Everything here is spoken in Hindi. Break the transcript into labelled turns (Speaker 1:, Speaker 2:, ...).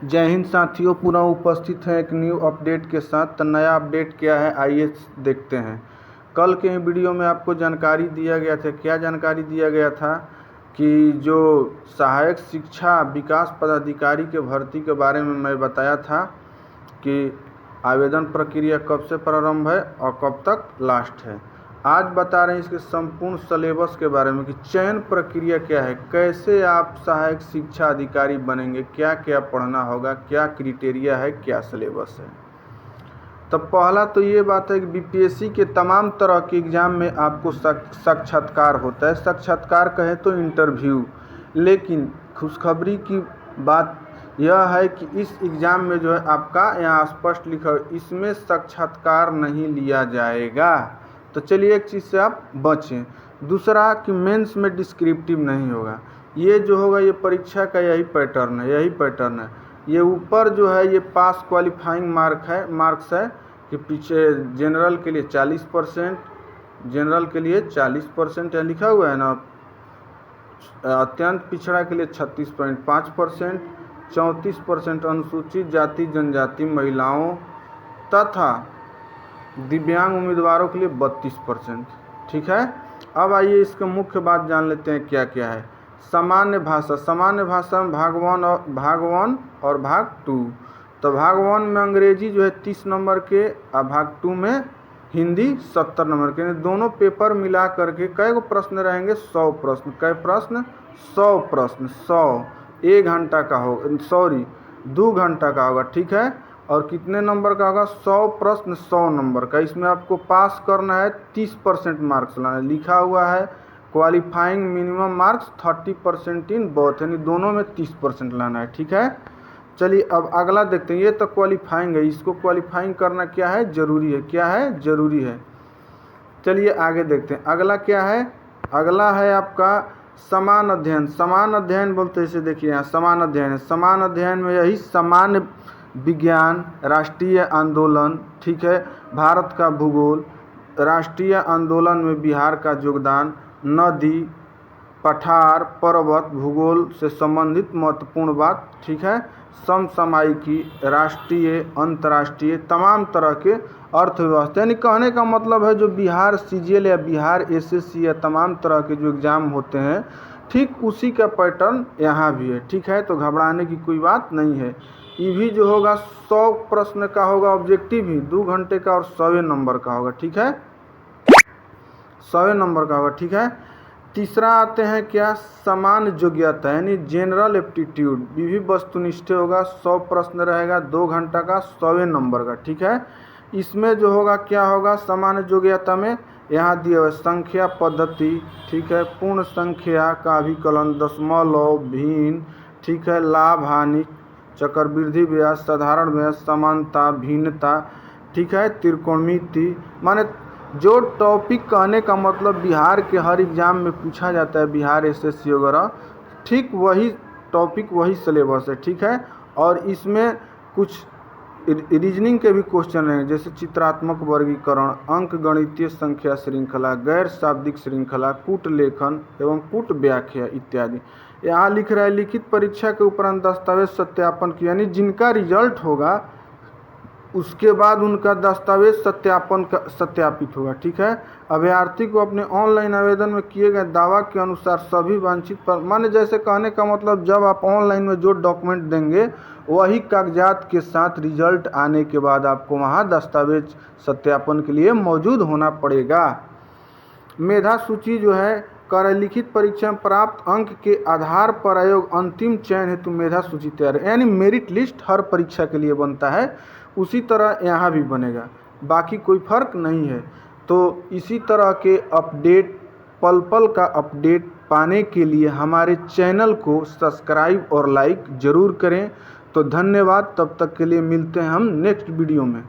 Speaker 1: जय हिंद साथियों, पुनः उपस्थित हैं एक न्यू अपडेट के साथ। तो नया अपडेट क्या है आइए देखते हैं। कल के वीडियो में आपको जानकारी दिया गया था, क्या जानकारी दिया गया था कि जो सहायक शिक्षा विकास पदाधिकारी के भर्ती के बारे में मैं बताया था कि आवेदन प्रक्रिया कब से प्रारंभ है और कब तक लास्ट है। आज बता रहे हैं इसके संपूर्ण सिलेबस के बारे में कि चयन प्रक्रिया क्या है, कैसे आप सहायक शिक्षा अधिकारी बनेंगे, क्या क्या पढ़ना होगा, क्या क्राइटेरिया है, क्या सिलेबस है। तो पहला तो ये बात है कि बीपीएससी के तमाम तरह के एग्ज़ाम में आपको साक्षात्कार होता है। साक्षात्कार कहें तो इंटरव्यू, लेकिन खुशखबरी की बात यह है कि इस एग्ज़ाम में जो है आपका यहाँ स्पष्ट लिखा है, इसमें साक्षात्कार नहीं लिया जाएगा। तो चलिए एक चीज़ से आप बचें। दूसरा कि मेंस में डिस्क्रिप्टिव नहीं होगा। ये जो होगा ये परीक्षा का यही पैटर्न है। ये ऊपर जो है ये पास क्वालिफाइंग मार्क्स है कि पीछे जनरल के लिए 40%, जनरल के लिए 40% यहाँ लिखा हुआ है ना। अत्यंत पिछड़ा के लिए 36.5%, 34% अनुसूचित जाति जनजाति महिलाओं तथा दिव्यांग उम्मीदवारों के लिए 32%। ठीक है, अब आइए इसके मुख्य बात जान लेते हैं क्या क्या है। सामान्य भाषा में भाग 1 और भाग 2। तो भाग 1 में अंग्रेजी जो है 30 नंबर के और भाग 2 में हिंदी 70 नंबर के। दोनों पेपर मिला करके कै गो प्रश्न रहेंगे? 100 प्रश्न। कै प्रश्न? 100 प्रश्न। 100 1 घंटा का होगा, 2 घंटा का होगा। ठीक है, और कितने नंबर का होगा? 100 प्रश्न 100 नंबर का। इसमें आपको पास करना है, 30% मार्क्स लाना है। लिखा हुआ है qualifying minimum marks 30% in both, यानी दोनों में 30% लाना है। ठीक है, चलिए अब अगला देखते हैं। ये तो क्वालिफाइंग है, इसको क्वालिफाइंग करना क्या है? जरूरी है। क्या है? जरूरी है। चलिए आगे देखते हैं अगला क्या है। अगला है आपका समान अध्ययन बोलते हैं इसे। देखिए यहाँ समान अध्ययन है। समान अध्ययन में यही सामान्य विज्ञान, राष्ट्रीय आंदोलन, ठीक है, भारत का भूगोल, राष्ट्रीय आंदोलन में बिहार का योगदान, नदी, पठार, पर्वत, भूगोल से संबंधित महत्वपूर्ण बात, ठीक है, समसामयिकी, राष्ट्रीय, अंतर्राष्ट्रीय, तमाम तरह के अर्थव्यवस्था। यानी कहने का मतलब है जो बिहार सीजीएल या बिहार एसएससी या तमाम तरह के जो एग्ज़ाम होते हैं, ठीक उसी का पैटर्न यहाँ भी है। ठीक है, तो घबराने की कोई बात नहीं है। ये भी जो होगा 100 प्रश्न का होगा, ऑब्जेक्टिव भी 2 घंटे का और 100 नंबर का होगा। ठीक है, 100 नंबर का होगा। ठीक है, तीसरा आते हैं क्या? समान योग्यता, यानी जनरल एप्टीट्यूड। भी वस्तुनिष्ठ होगा, 100 प्रश्न रहेगा, 2 घंटा का, 100 नंबर का। ठीक है, इसमें जो होगा क्या होगा? समान योग्यता में यहाँ दिया हुआ संख्या पद्धति, ठीक है, पूर्ण संख्या का अभिकलन, दशमलव, भिन्न, ठीक है, लाभ हानि, चक्रवृद्धि व्यास, साधारण व्यास, समानता, भिन्नता, ठीक है, त्रिकोणमिति। माने जो टॉपिक कहने का मतलब बिहार के हर एग्ज़ाम में पूछा जाता है, बिहार एसएससी वगैरह, ठीक वही टॉपिक, वही सिलेबस है। ठीक है, और इसमें कुछ रीजनिंग के भी क्वेश्चन रहेंगे, जैसे चित्रात्मक वर्गीकरण, अंक गणितीय संख्या श्रृंखला, गैर शाब्दिक श्रृंखला, कूट लेखन एवं कूट व्याख्या इत्यादि। यहाँ लिख रहा है लिखित परीक्षा के उपरांत दस्तावेज सत्यापन की, यानी जिनका रिजल्ट होगा उसके बाद उनका दस्तावेज सत्यापित होगा। ठीक है, अभ्यर्थी को अपने ऑनलाइन आवेदन में किए गए दावा के अनुसार सभी वांछित पर, माने जैसे कहने का मतलब जब आप ऑनलाइन में जो डॉक्यूमेंट देंगे वही कागजात के साथ रिजल्ट आने के बाद आपको वहाँ दस्तावेज सत्यापन के लिए मौजूद होना पड़ेगा। मेधा सूची जो है कर लिखित परीक्षा में प्राप्त अंक के आधार पर आयोग अंतिम चयन हेतु मेधा सूची तैयार है, यानी मेरिट लिस्ट हर परीक्षा के लिए बनता है, उसी तरह यहाँ भी बनेगा, बाकी कोई फर्क नहीं है। तो इसी तरह के अपडेट, पल पल का अपडेट पाने के लिए हमारे चैनल को सब्सक्राइब और लाइक ज़रूर करें। तो धन्यवाद, तब तक के लिए मिलते हैं हम नेक्स्ट वीडियो में।